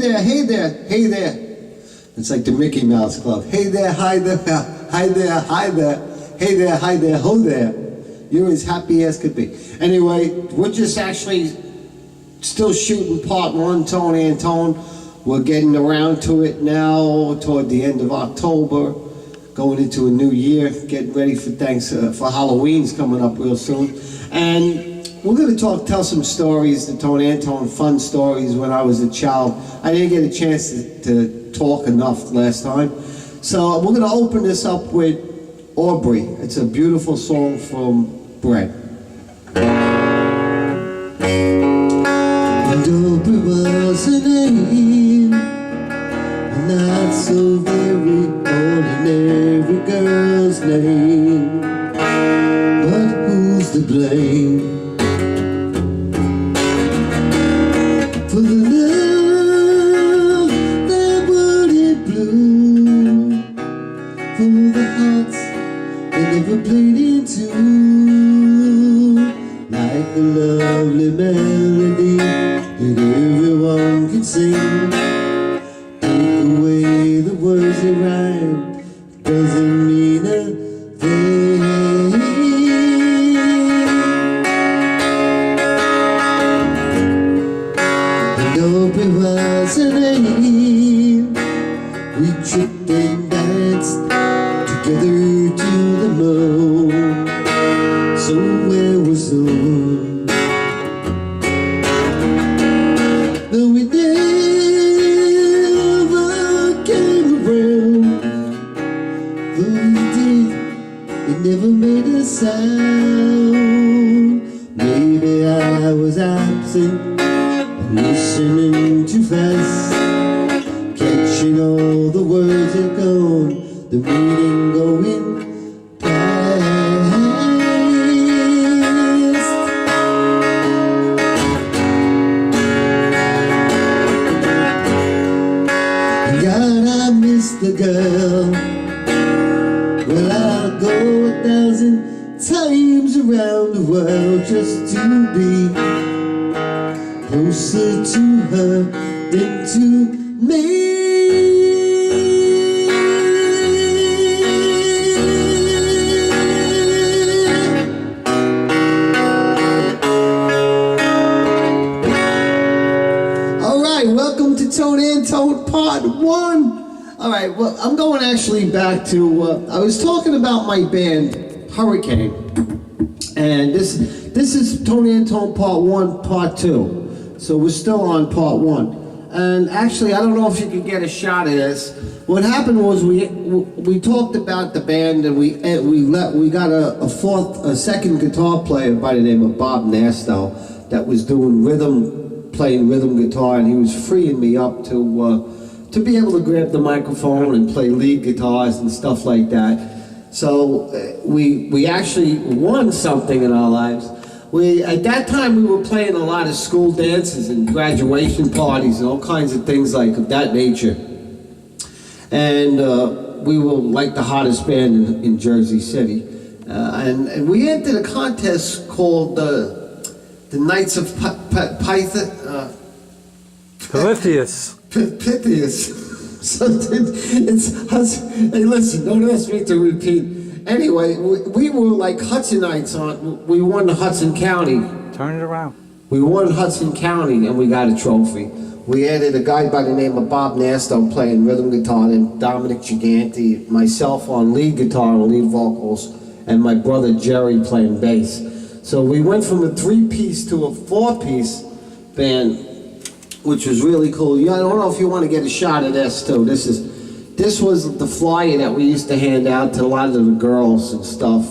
there, hey there, hey there. It's like the Mickey Mouse Club. Hey there, hi there, hi there, hi there, hey there, hi there, ho there. You're as happy as could be. Anyway, we're just actually still shooting part one, Tone Antone. We're getting around to it now toward the end of October, going into a new year, getting ready for for Halloween's coming up real soon. And we're going to tell some stories, the Tone Antone fun stories when I was a child. I didn't get a chance to talk enough last time. So we're going to open this up with Aubrey. It's a beautiful song from Brett. And Aubrey was a name, not so very ordinary girl's name. But who's to blame for the love that wouldn't bloom, for the hearts that never played into, like a lovely melody that everyone can sing. Take away the words that rhyme, doesn't mean a thing. Aubrey was a name. We tripped and danced together to the moon. Somewhere was home, but we never came around. Though we did, it never made a sound. Maybe I was absent, listening too fast, catching all the words that gone, the meaning going past. God, I miss the girl. Well, I'll go 1,000 times around the world just to be closer to her than to me. All right, welcome to Tone Antone Part 1. All right, well, I'm going actually back to, I was talking about my band, Hurricane. And this is Tone Antone Part 1, Part 2. So we're still on Part 1. And actually, I don't know if you can get a shot of this. What happened was we talked about the band, and we got a second guitar player by the name of Bob Nasto that was doing playing rhythm guitar, and he was freeing me up to be able to grab the microphone and play lead guitars and stuff like that. So we actually won something in our lives. At that time, we were playing a lot of school dances and graduation parties and all kinds of things like that nature. And we were like the hottest band in Jersey City. And we entered a contest called the Knights of Pythias. Pythias. So hey, listen, don't ask me to repeat. Anyway, we were like Hudsonites we won the Hudson County. Turn it around. We won Hudson County and we got a trophy. We added a guy by the name of Bob Nasto playing rhythm guitar, and Dominic Gigante, myself on lead guitar and lead vocals, and my brother Jerry playing bass. So we went from a 3-piece to a 4-piece band, which was really cool. I don't know if you want to get a shot of this too. This was the flyer that we used to hand out to a lot of the girls and stuff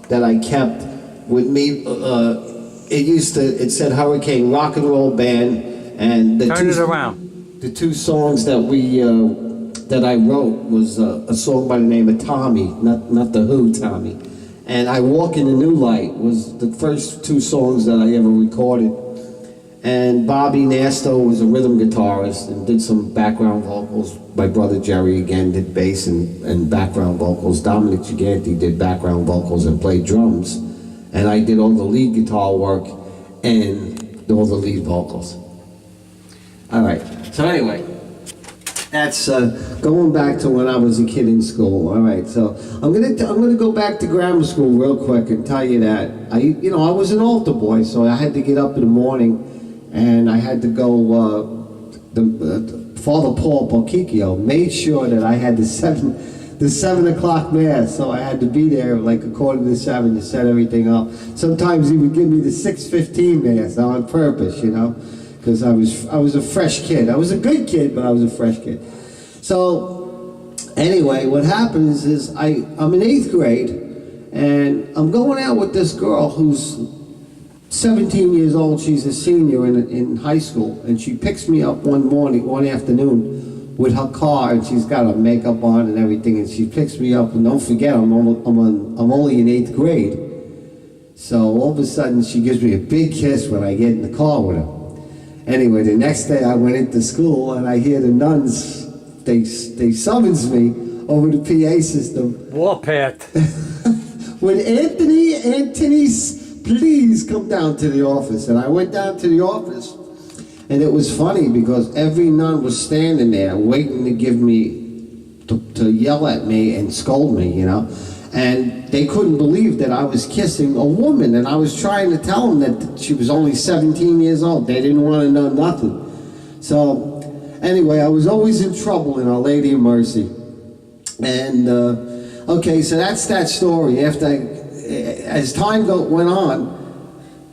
that I kept with me. It said Hurricane Rock and Roll Band, and the two songs that that I wrote was a song by the name of Tommy, not the Who, Tommy, and I Walk in the New Light was the first 2 songs that I ever recorded. And Bobby Nasto was a rhythm guitarist and did some background vocals. My brother Jerry again did bass and background vocals. Dominic Gigante did background vocals and played drums. And I did all the lead guitar work and all the lead vocals. All right, so anyway, That's going back to when I was a kid in school. All right, so I'm gonna go back to grammar school real quick and tell you that I was an altar boy, so I had to get up in the morning, and I had to go. Father Paul Bocchicchio made sure that I had the 7 o'clock mass, so I had to be there like 6:45 to set everything up. Sometimes he would give me the 6:15 mass on purpose, because I was a fresh kid. I was a good kid, but I was a fresh kid. So anyway, what happens is I'm in 8th grade, and I'm going out with this girl who's 17 years old. She's a senior in high school, and she picks me up one afternoon with her car, and she's got her makeup on and everything, and she picks me up, and don't forget, I'm only in 8th grade. So all of a sudden, she gives me a big kiss when I get in the car with her. Anyway, the next day I went into school, and I hear the nuns, they summons me over the PA system. Warpath. When Anthony, please come down to the office. And I went down to the office, and it was funny because every nun was standing there waiting to give me, to yell at me and scold me, And they couldn't believe that I was kissing a woman, and I was trying to tell them that she was only 17 years old. They didn't want to know nothing. So anyway, I was always in trouble in Our Lady of Mercy. And okay, so that's that story. As time went on,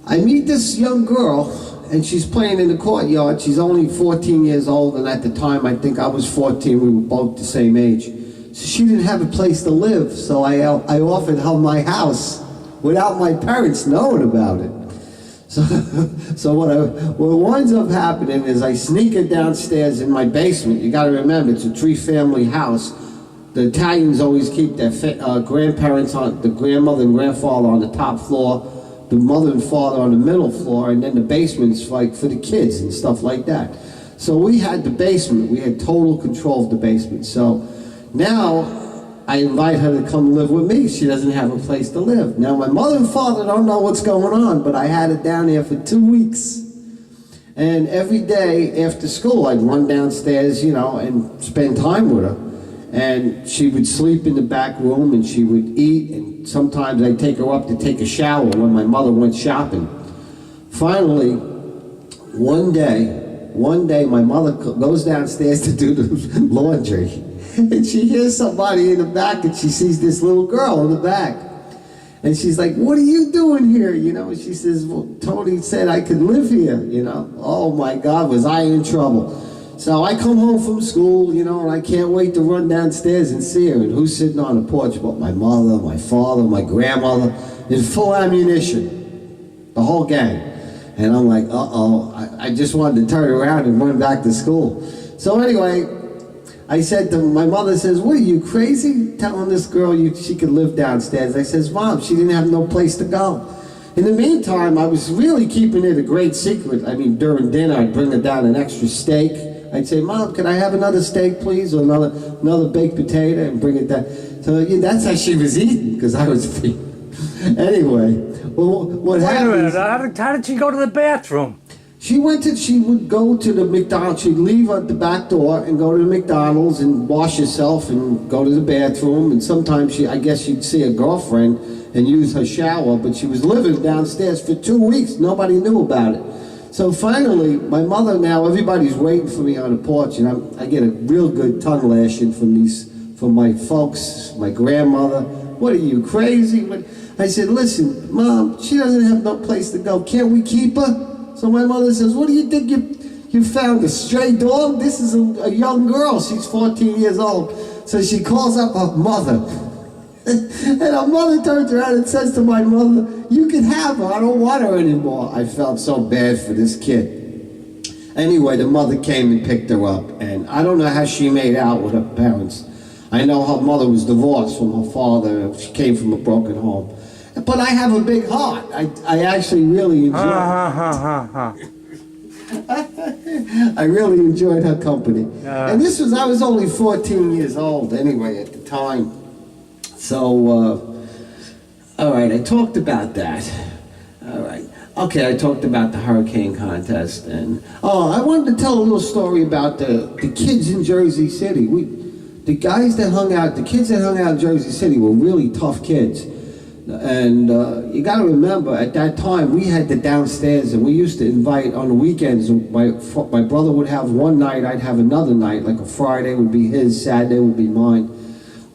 I meet this young girl, and she's playing in the courtyard. She's only 14 years old, and at the time, I think I was 14. We were both the same age. So she didn't have a place to live, so I offered her my house without my parents knowing about it. So what winds up happening is I sneak her downstairs in my basement. You got to remember, it's a 3-family house. The Italians always keep their grandparents the grandmother and grandfather on the top floor, the mother and father on the middle floor, and then the basement's like for the kids and stuff like that. So we had the basement. We had total control of the basement. So now I invite her to come live with me. She doesn't have a place to live. Now my mother and father don't know what's going on, but I had her down there for 2 weeks. And every day after school, I'd run downstairs, and spend time with her. And she would sleep in the back room, and she would eat, and sometimes I'd take her up to take a shower when my mother went shopping. Finally, one day my mother goes downstairs to do the laundry, and she hears somebody in the back, and she sees this little girl in the back. And she's like, "What are you doing here?" And she says, "Well, Tony said I could live here." Oh my God, was I in trouble. So I come home from school, and I can't wait to run downstairs and see her. And who's sitting on the porch but my mother, my father, my grandmother, in full ammunition, the whole gang. And I'm like, uh-oh, I just wanted to turn around and run back to school. So anyway, I said to my mother, says, "What, are you crazy? Telling this girl she could live downstairs?" I says, "Mom, she didn't have no place to go." In the meantime, I was really keeping it a great secret. I mean, during dinner, I'd bring her down an extra steak. I'd say, "Mom, can I have another steak, please, or another baked potato," and bring it down. So that's how she was eating, because I was feeding. Anyway, well, what happened? Wait a minute, how did she go to the bathroom? She would go to the McDonald's. She'd leave at the back door and go to the McDonald's and wash herself and go to the bathroom. And sometimes I guess she'd see a girlfriend and use her shower, but she was living downstairs for 2 weeks. Nobody knew about it. So finally, my mother, now everybody's waiting for me on the porch, and I get a real good tongue lashing from my folks, my grandmother. "What are you, crazy?" I said, "Listen, Mom, she doesn't have no place to go. Can't we keep her?" So my mother says, "What do you think you found, a stray dog? This is a young girl. She's 14 years old." So she calls up her mother. And her mother turns around and says to my mother, "You can have her. I don't want her anymore." I felt so bad for this kid. Anyway, the mother came and picked her up, and I don't know how she made out with her parents. I know her mother was divorced from her father. She came from a broken home. But I have a big heart. I actually really enjoyed I really enjoyed her company. And I was only 14 years old anyway at the time. So, all right, I talked about that. All right. Okay, I talked about the hurricane contest, and I wanted to tell a little story about the kids in Jersey City. The kids that hung out in Jersey City were really tough kids. And you got to remember, at that time, we had the downstairs, and we used to invite on the weekends. My brother would have one night, I'd have another night. Like a Friday would be his, Saturday would be mine.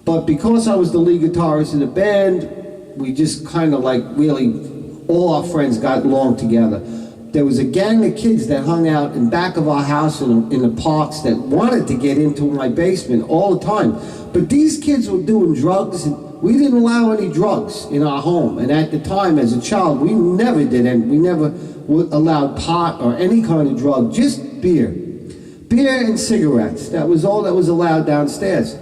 But because I was the lead guitarist in the band, we just kind of like really, all our friends got along together. There was a gang of kids that hung out in back of our house in the parks that wanted to get into my basement all the time. But these kids were doing drugs, and we didn't allow any drugs in our home. And at the time, as a child, we never did, and we never allowed pot or any kind of drug, just beer. Beer and cigarettes. That was all that was allowed downstairs.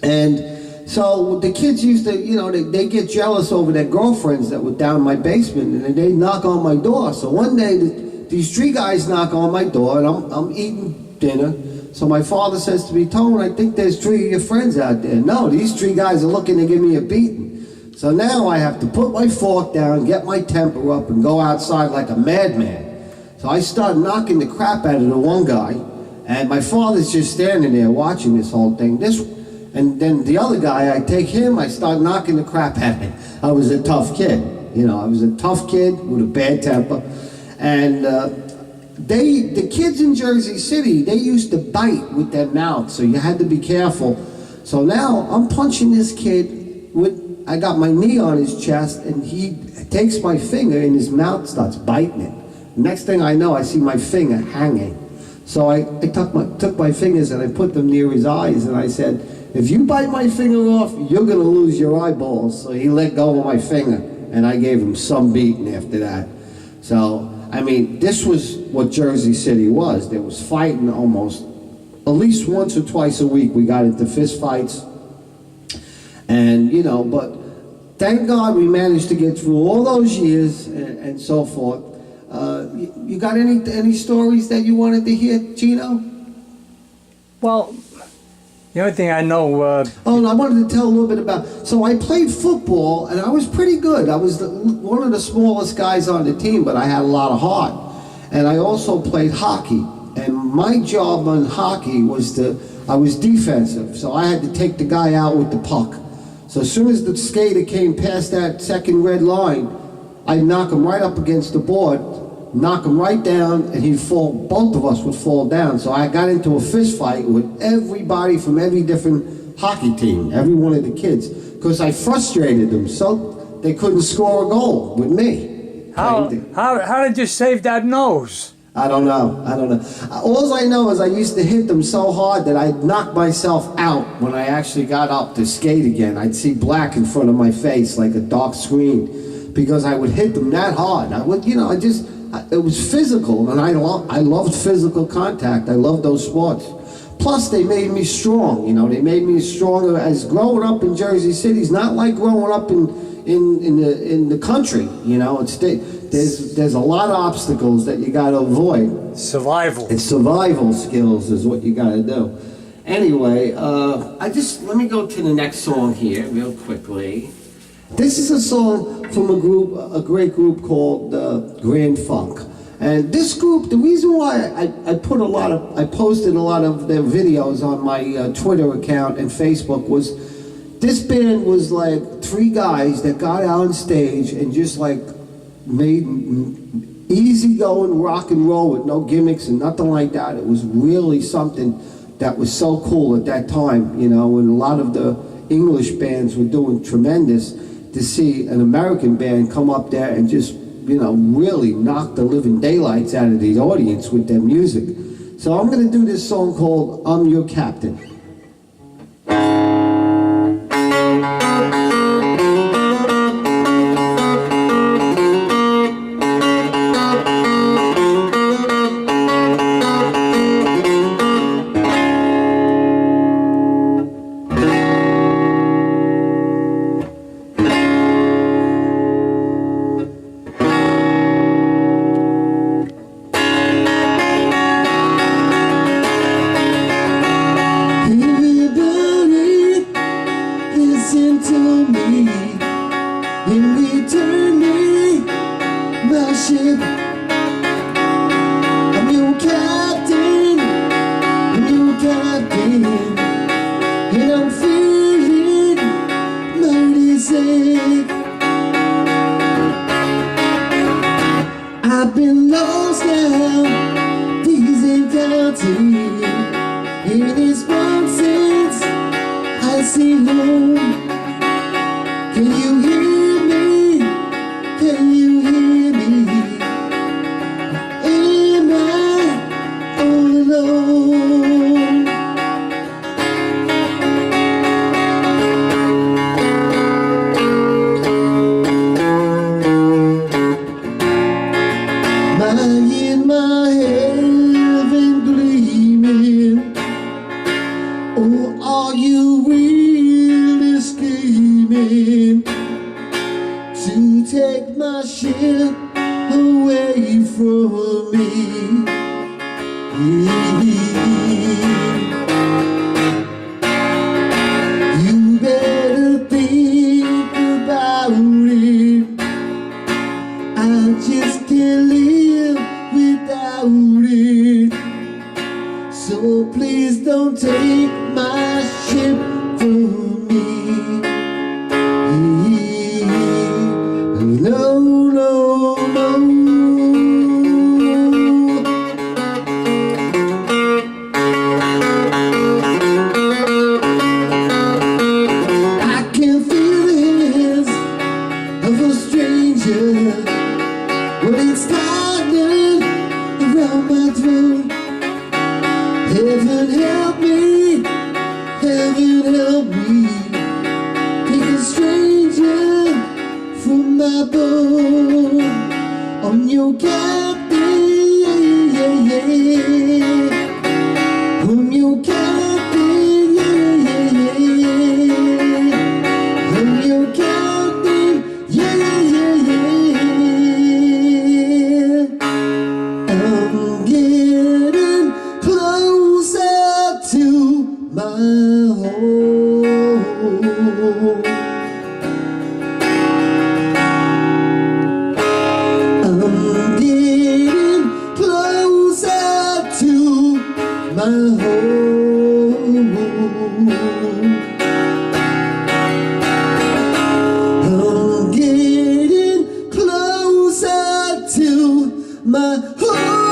And so the kids used to, they get jealous over their girlfriends that were down my basement, and they'd knock on my door. So one day, these three guys knock on my door, and I'm eating dinner. So my father says to me, Tone, I think there's three of your friends out there. No, these three guys are looking to give me a beating. So now I have to put my fork down, get my temper up, and go outside like a madman. So I start knocking the crap out of the one guy, and my father's just standing there watching this whole thing. And then the other guy, I take him, I start knocking the crap out of him. I was a tough kid. I was a tough kid with a bad temper. And the kids in Jersey City, they used to bite with their mouth, so you had to be careful. So now I'm punching this kid I got my knee on his chest, and he takes my finger in his mouth, starts biting it. Next thing I know, I see my finger hanging. So I took my fingers and I put them near his eyes, and I said, if you bite my finger off, you're gonna lose your eyeballs. So he let go of my finger, and I gave him some beating after that. So, I mean, this was what Jersey City was. There was fighting almost, at least once or twice a week. We got into fist fights. And, but thank God we managed to get through all those years and so forth. You got any stories that you wanted to hear, Gino? Well, the only thing I know... and I wanted to tell a little bit about... So I played football, and I was pretty good. I was one of the smallest guys on the team, but I had a lot of heart. And I also played hockey. And my job on hockey was I was defensive, so I had to take the guy out with the puck. So as soon as the skater came past that second red line, I'd knock him right up against the board, knock him right down, and he'd fall. Both of us would fall down. So I got into a fist fight with everybody from every different hockey team, every one of the kids, because I frustrated them so they couldn't score a goal with me. How did you save that nose? I don't know. All I know is I used to hit them so hard that I'd knock myself out when I actually got up to skate again. I'd see black in front of my face like a dark screen because I would hit them that hard. It was physical, and I loved physical contact. I loved those sports. Plus, they made me strong. They made me stronger. As growing up in Jersey City is not like growing up in the country. There's a lot of obstacles that you got to avoid. Survival. And survival skills is what you got to do. Anyway, let me go to the next song here real quickly. This is a song from a great group called Grand Funk. And this group, the reason why I posted a lot of their videos on my Twitter account and Facebook was, this band was like three guys that got out on stage and just like made easy-going rock and roll with no gimmicks and nothing like that. It was really something that was so cool at that time, when a lot of the English bands were doing tremendous. To see an American band come up there and just, really knock the living daylights out of the audience with their music. So I'm going to do this song called I'm Your Captain. In this one sense, I say home. Can you hear me? Can you hear me? Am I all alone? In my heaven gleaming, or are you really scheming to take my ship away from me? You better think about it. I just can't live without it. So please don't take my ship from me. No, no, no. I can feel the hands of a stranger when it's tightened around my throat. Heaven help me, heaven help me, take a stranger from my boat. I'm your captain, yeah, yeah, yeah. I'm your captain, yeah, yeah, yeah. I'm your captain, yeah, yeah, yeah. I'm getting closer to my home. I'm getting closer to my home. I'm getting closer to my home.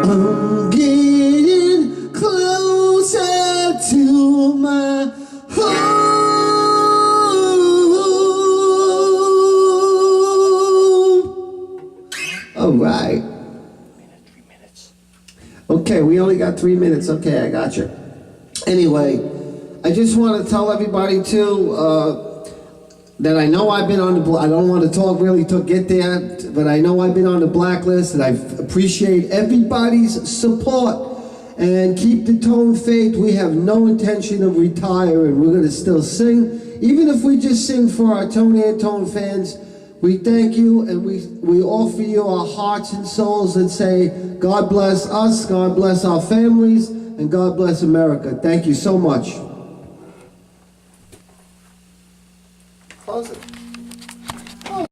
I'm getting closer to my home. All right. 3 minutes. Okay, we only got 3 minutes. Okay, I got you. Anyway, I just want to tell everybody too that I know I've been on the. I don't want to talk really to get there, but I know I've been on the blacklist, and I appreciate everybody's support. And keep the tone faith. We have no intention of retiring. We're going to still sing, even if we just sing for our Tone Antone fans. We thank you, and we offer you our hearts and souls and say, God bless us, God bless our families, and God bless America. Thank you so much. Close it.